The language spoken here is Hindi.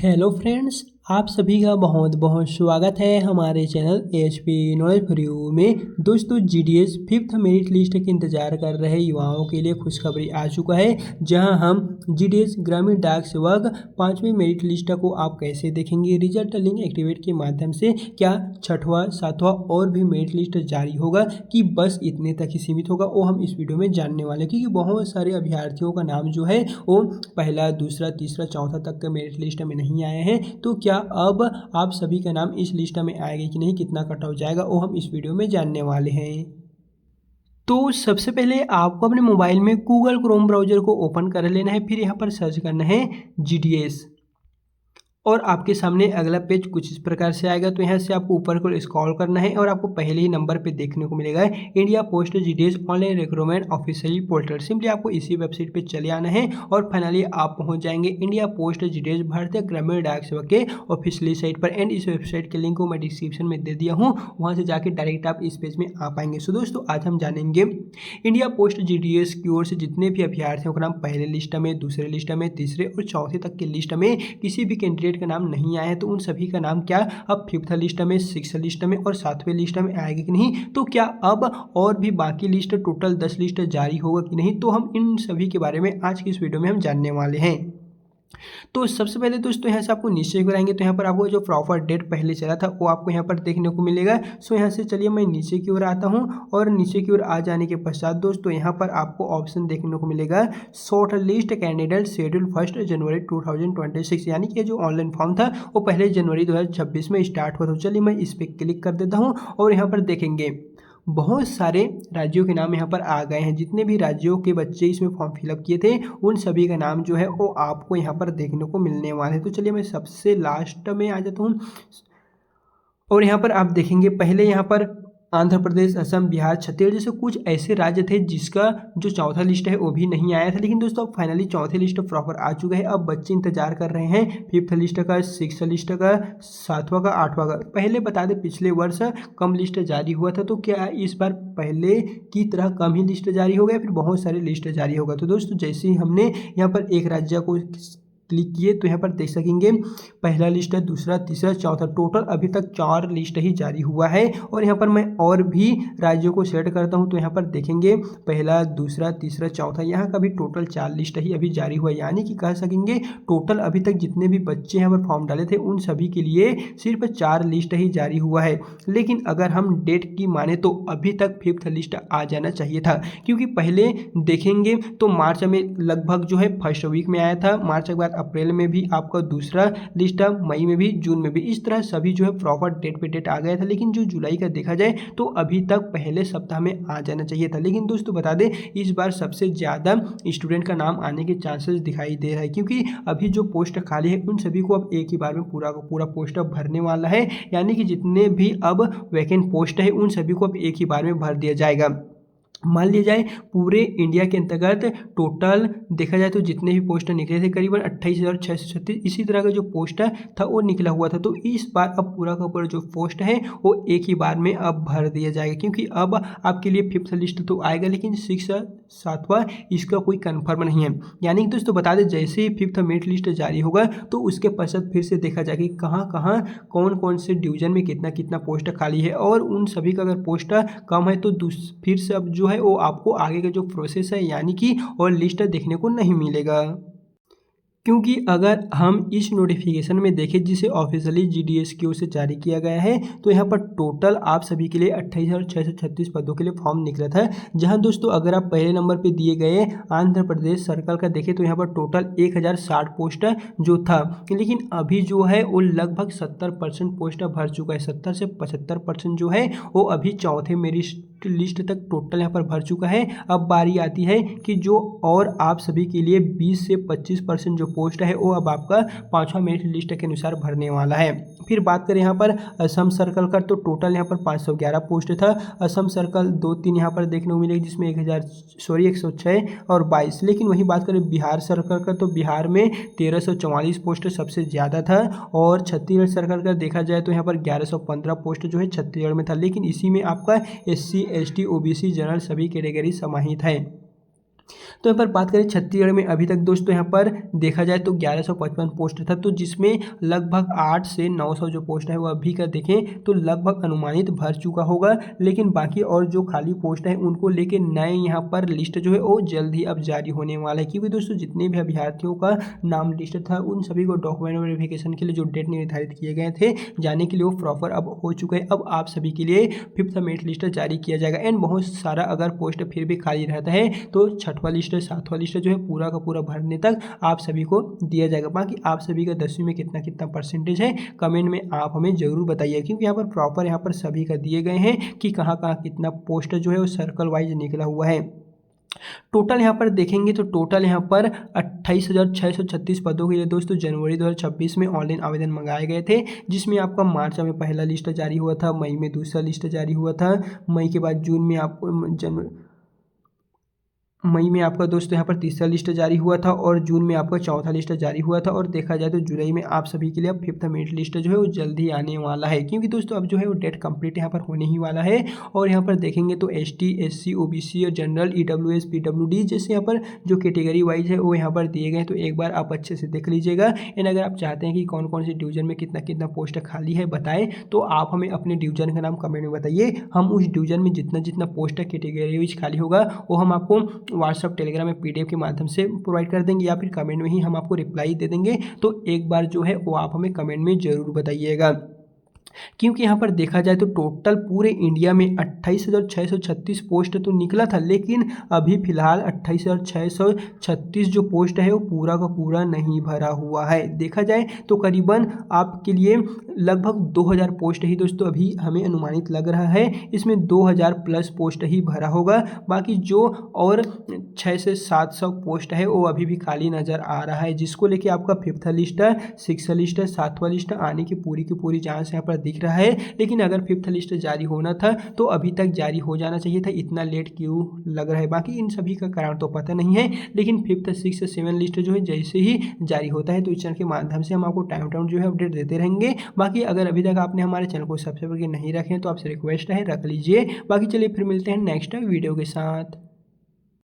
हेलो फ्रेंड्स, आप सभी का बहुत बहुत स्वागत है हमारे channel HP knowledge for you में। दोस्तों, जीडीएस फिफ्थ मेरिट लिस्ट के इंतजार कर रहे युवाओं के लिए खुशखबरी आ चुका है, जहां हम जीडीएस ग्रामीण डाक सेवक पांचवी मेरिट लिस्ट को आप कैसे देखेंगे, रिजल्ट लिंक एक्टिवेट के माध्यम से क्या छठवां सातवां और भी मेरिट लिस्ट जारी होगा कि बस इतने तक ही सीमित होगा, वो हम इस वीडियो में जानने वाले हैं। क्योंकि बहुत सारे अभ्यर्थियों का नाम जो है वो पहला दूसरा तीसरा चौथा तक के मेरिट लिस्ट में नहीं आए हैं, तो क्या अब आप सभी का नाम इस लिस्ट में आएगा कि नहीं, कितना कट ऑफ जाएगा, वो हम इस वीडियो में जानने वाले हैं। तो सबसे पहले आपको अपने मोबाइल में गूगल क्रोम ब्राउजर को ओपन कर लेना है, फिर यहाँ पर सर्च करना है जीडीएस और आपके सामने अगला पेज कुछ इस प्रकार से आएगा। तो यहाँ से आपको ऊपर को स्क्रॉल करना है और आपको पहले ही नंबर पे देखने को मिलेगा India post GDS online recruitment officially portal. Simply आपको इसी वेबसाइट पे चले आना है और फाइनली आप पहुंच जाएंगे इंडिया पोस्ट जीडीएस भारतीय ग्रामीण डाक सेवक के ऑफिशियली साइट पर। एंड इस वेबसाइट के लिंक को मैं डिस्क्रिप्शन में दे दिया हूँ, वहाँ से जाके डायरेक्ट आप इस पेज में आ पाएंगे। सो दोस्तों, आज हम जानेंगे इंडिया पोस्ट जीडीएस की ओर से जितने भी अभ्यर्थियों का नाम पहले लिस्ट में, दूसरे लिस्ट में, तीसरे और चौथे तक की लिस्ट में किसी भी कैंडिडेट का नाम नहीं आया है, तो उन सभी का नाम क्या अब फिफ्थ लिस्ट में, सिक्स लिस्ट में और सातवें लिस्ट में आएगा कि नहीं, तो क्या अब और भी बाकी लिस्ट टोटल 10 लिस्ट जारी होगा कि नहीं, तो हम इन सभी के बारे में आज की इस वीडियो में हम जानने वाले हैं। तो सबसे पहले दोस्तों यहाँ से आपको नीचे की ओर आएंगे तो यहाँ पर आपको जो प्रॉपर डेट पहले चला था वो आपको यहाँ पर देखने को मिलेगा। सो यहाँ से चलिए मैं नीचे की ओर आता हूँ और नीचे की ओर आ जाने के पश्चात दोस्तों यहाँ पर आपको ऑप्शन देखने को मिलेगा शॉर्ट लिस्ट कैंडिडेट शेड्यूल 1 जनवरी 2026, यानी कि जो ऑनलाइन फॉर्म था वो पहले जनवरी 2026 में स्टार्ट हुआ। तो चलिए मैं इस पर क्लिक कर देता हूँ और यहाँ पर देखेंगे बहुत सारे राज्यों के नाम यहाँ पर आ गए हैं। जितने भी राज्यों के बच्चे इसमें फॉर्म फिलअप किए थे उन सभी का नाम जो है वो आपको यहाँ पर देखने को मिलने वाले हैं। तो चलिए मैं सबसे लास्ट में आ जाता हूँ और यहाँ पर आप देखेंगे पहले यहाँ पर आंध्र प्रदेश, असम, बिहार, छत्तीसगढ़ जैसे कुछ ऐसे राज्य थे जिसका जो चौथा लिस्ट है वो भी नहीं आया था। लेकिन दोस्तों अब फाइनली चौथे लिस्ट प्रॉपर आ चुका है। अब बच्चे इंतजार कर रहे हैं फिफ्थ लिस्ट का, सिक्स लिस्ट का, सातवां का, आठवां का। पहले बता दें पिछले वर्ष कम लिस्ट जारी हुआ था, तो क्या इस बार पहले की तरह कम ही लिस्ट जारी हो गया, फिर बहुत सारे लिस्ट जारी होगा। तो दोस्तों जैसे ही हमने यहाँ पर एक राज्य को क्लिक किए तो यहाँ पर देख सकेंगे पहला लिस्ट है, दूसरा, तीसरा, चौथा, टोटल अभी तक 4 लिस्ट ही जारी हुआ है। और यहाँ पर मैं और भी राज्यों को सेलेक्ट करता हूँ तो यहाँ पर देखेंगे पहला, दूसरा, तीसरा, चौथा, यहाँ का भी टोटल 4 लिस्ट ही अभी जारी हुआ है। यानी कि कह सकेंगे टोटल अभी तक जितने भी बच्चे यहाँ पर फॉर्म डाले थे उन सभी के लिए सिर्फ 4 लिस्ट ही जारी हुआ है। लेकिन अगर हम डेट की माने तो अभी तक फिफ्थ लिस्ट आ जाना चाहिए था, क्योंकि पहले देखेंगे तो मार्च में लगभग जो है फर्स्ट वीक में आया था, मार्च के बाद अप्रैल में भी आपका दूसरा लिस्ट, मई में भी, जून में भी, इस तरह सभी जो है प्रॉपर डेट पे डेट आ गया था। लेकिन जो जुलाई का देखा जाए तो अभी तक पहले सप्ताह में आ जाना चाहिए था। लेकिन दोस्तों बता दें इस बार सबसे ज़्यादा स्टूडेंट का नाम आने के चांसेस दिखाई दे रहा है, क्योंकि अभी जो पोस्ट खाली है उन सभी को अब एक ही बार में पूरा का पूरा पोस्ट अब भरने वाला है। यानी कि जितने भी अब वैकेंट पोस्ट है उन सभी को अब एक ही बार में भर दिया जाएगा। मान लिया जाए पूरे इंडिया के अंतर्गत टोटल देखा जाए तो जितने भी पोस्टर निकले थे करीबन 28,636 इसी तरह का जो पोस्टर था वो निकला हुआ था। तो इस बार अब पूरा का पूरा जो पोस्ट है वो एक ही बार में अब भर दिया जाएगा, क्योंकि अब आपके लिए फिफ्थ लिस्ट तो आएगा लेकिन सिक्स सातवां इसका कोई कंफर्म नहीं है। यानी कि दोस्तों बता दें जैसे ही फिफ्थ मेरिट लिस्ट जारी होगा तो उसके पश्चात फिर से देखा जाएगा कि कहाँ कहाँ कौन कौन से डिवीजन में कितना कितना पोस्ट खाली है, और उन सभी का अगर पोस्ट कम है तो फिर से अब जो है वो आपको आगे का जो प्रोसेस है यानी कि और लिस्ट देखने को नहीं मिलेगा। क्योंकि अगर हम इस नोटिफिकेशन में देखें जिसे ऑफिशियली जीडीएस की ओर से जारी किया गया है तो यहाँ पर टोटल आप सभी के लिए 28,636 पदों के लिए फॉर्म निकला था। जहाँ दोस्तों अगर आप पहले नंबर पे दिए गए आंध्र प्रदेश सर्कल का देखें तो यहाँ पर टोटल 1060 पोस्ट जो था, लेकिन अभी जो है वो लगभग 70% पोस्ट भर चुका है। 70 से 75% जो है वो अभी चौथे मेरिट लिस्ट तक टोटल यहाँ पर भर चुका है। अब बारी आती है कि जो और आप सभी के लिए 20 से 25% जो पोस्ट है वो अब आपका पांचवा मेरिट लिस्ट के अनुसार भरने वाला है। फिर बात करें यहाँ पर असम सर्कल का तो टोटल यहाँ पर 511 पोस्ट था। असम सर्कल 2-3 यहाँ पर देखने को मिलेगी जिसमें 106 और 22। लेकिन वही बात करें बिहार सर्कल का तो बिहार में 1344 पोस्ट सबसे ज़्यादा था, और छत्तीसगढ़ सर्कल का देखा जाए तो यहाँ पर 1115 पोस्ट जो है छत्तीसगढ़ में था। लेकिन इसी में आपका SC ST OBC जनरल सभी कैटेगरी समाहित है। तो यहाँ पर बात करें छत्तीसगढ़ में अभी तक दोस्तों यहाँ पर देखा जाए तो 1155 पोस्ट था, तो जिसमें लगभग 8 से 900 जो पोस्ट है वो अभी का देखें तो लगभग अनुमानित भर चुका होगा। लेकिन बाकी और जो खाली पोस्ट है उनको लेके नए यहाँ पर लिस्ट जो है वो जल्द ही अब जारी होने वाला है, क्योंकि दोस्तों जितने भी अभ्यर्थियों का नाम लिस्ट था उन सभी को डॉक्यूमेंट वेरिफिकेशन के लिए जो डेट निर्धारित किए गए थे जाने के लिए वो प्रॉपर अब हो चुके हैं। अब आप सभी के लिए 5th मेरिट लिस्ट जारी किया जाएगा। एंड बहुत सारा अगर पोस्ट फिर भी खाली रहता है तो 6वां लिस्ट 7वां लिस्ट जो है पूरा का पूरा भरने तक आप सभी को दिया जाएगा। बाकी आप सभी का 10वीं में कितना कितना परसेंटेज है कमेंट में आप हमें जरूर बताइए, क्योंकि यहाँ पर प्रॉपर यहाँ पर सभी का दिए गए हैं कि कहाँ कहाँ कितना पोस्ट जो है वो सर्कल वाइज निकला हुआ है। टोटल यहाँ पर देखेंगे तो टोटल यहाँ पर 28,636 पदों के लिए दोस्तों जनवरी 2026 में ऑनलाइन आवेदन मंगाए गए थे, जिसमें आपका मार्च में पहला लिस्ट जारी हुआ था, मई में दूसरा लिस्ट जारी हुआ था, मई के बाद जून में आपको मई में आपका दोस्तों यहाँ पर तीसरा लिस्ट जारी हुआ था और जून में आपका चौथा लिस्ट जारी हुआ था। और देखा जाए तो जुलाई में आप सभी के लिए अब 5th मेरिट लिस्ट जो है वो जल्दी आने वाला है, क्योंकि दोस्तों अब जो है वो डेट कंप्लीट यहाँ पर होने ही वाला है। और यहाँ पर देखेंगे तो ST SC OBC और जनरल EWS PWD जैसे यहाँ पर जो कैटेगरी वाइज है वो यहाँ पर दिए गए हैं, तो एक बार आप अच्छे से देख लीजिएगा। एंड अगर आप चाहते हैं कि कौन कौन से डिवीजन में कितना कितना पोस्ट खाली है बताएं तो आप हमें अपने डिवीजन का नाम कमेंट में बताइए। हम उस डिवीजन में जितना जितना पोस्ट कैटेगरी वाइज खाली होगा वो हम आपको व्हाट्सअप टेलीग्राम में PDF के माध्यम से प्रोवाइड कर देंगे या फिर कमेंट में ही हम आपको रिप्लाई दे देंगे। तो एक बार जो है वो आप हमें कमेंट में ज़रूर बताइएगा, क्योंकि यहाँ पर देखा जाए तो टोटल पूरे इंडिया में 28,636 पोस्ट तो निकला था, लेकिन अभी फिलहाल 28,636 जो पोस्ट है वो पूरा का पूरा नहीं भरा हुआ है। देखा जाए तो करीबन आपके लिए लगभग 2000 पोस्ट ही दोस्तों अभी हमें अनुमानित लग रहा है, इसमें 2000 प्लस पोस्ट ही भरा होगा। बाकी जो और 600 से 700 पोस्ट है वो अभी भी खाली नज़र आ रहा है, जिसको लेके आपका 5th list 6th list 7वां list आने की पूरी चांस यहाँ पर दिख रहा है। लेकिन अगर 5th लिस्ट जारी होना था तो अभी तक जारी हो जाना चाहिए था, इतना लेट क्यों लग रहा है बाकी इन सभी का कारण तो पता नहीं है। लेकिन 5th 6th 7 लिस्ट जो है जैसे ही जारी होता है तो इस चैनल के माध्यम से हम आपको टाइम टाइम जो है अपडेट देते रहेंगे। बाकी अगर अभी तक आपने हमारे चैनल को सब्सक्राइब करके नहीं रखे हैं तो आपसे रिक्वेस्ट है रख लीजिए। बाकी चलिए फिर मिलते हैं नेक्स्ट वीडियो के साथ।